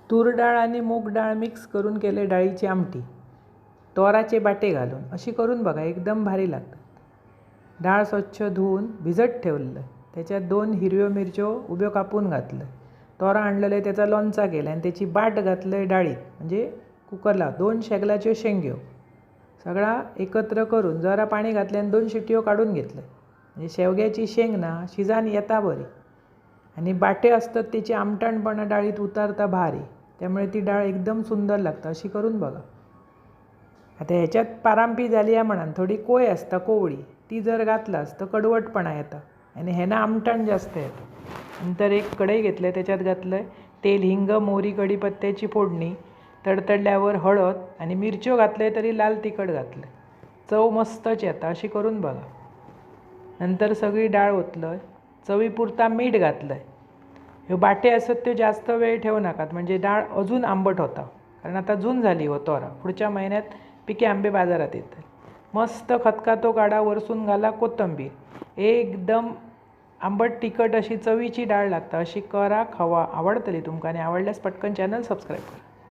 तूर डाळ आणि मूग डाळ मिक्स करून केले डाळीची आमटी, तोराचे बाटे घालून अशी करून बघा, एकदम भारी लागतात। डाळ स्वच्छ धुवून भिजत ठेवलं, त्याच्यात 2 हिरव्या मिरच्यो उभ्यो कापून घातलं, तोरा आणलेलं त्याचा लोणचा केला आणि त्याची बाट घातलं डाळीत, म्हणजे कुकरला 2 शेगलाच्यो शेंग्यो सगळा एकत्र करून जरा पाणी घातले आणि 2 शिट्यो काढून घेतले। म्हणजे शेवग्याची शेंग ना शिजान येता बरी आणि बाटे असतात त्याची आमटणपणा डाळीत उतारता भारी, त्यामुळे ती डाळ एकदम सुंदर लागतं। अशी करून बघा। आता ह्याच्यात पारांपी झाली आहे म्हणान थोडी कोय असता कोवळी, ती जर घातलास तर कडवटपणा येतं आणि ह्यानं आमटण जास्त येतं। नंतर एक कढई घेतलं, त्याच्यात घातलं तेल, हिंग, मोहरी, कढीपत्त्याची फोडणी, तडतडल्यावर हळद आणि मिरच्यो घातले तरी लाल तिखट घातलं, चव मस्तच येतं। अशी करून बघा। नंतर सगळी डाळ ओतलं, चवीपुरता मीठ घातलं। हे बाटे असत ते जास्त वेळ ठेवू नकात, म्हणजे डाळ अजून आंबट होता, कारण आता जून झाली हो तोरा, पुढच्या महिन्यात पिके आंबे बाजारात येतात। मस्त खतखतो काढा, वरसून घाला कोथिंबीर, एकदम आंबट तिखट अशी चवीची डाळ लागतं। अशी करा, खावा, आवडतली तुमका आणि आवडल्यास पटकन चॅनल सबस्क्राईब करा।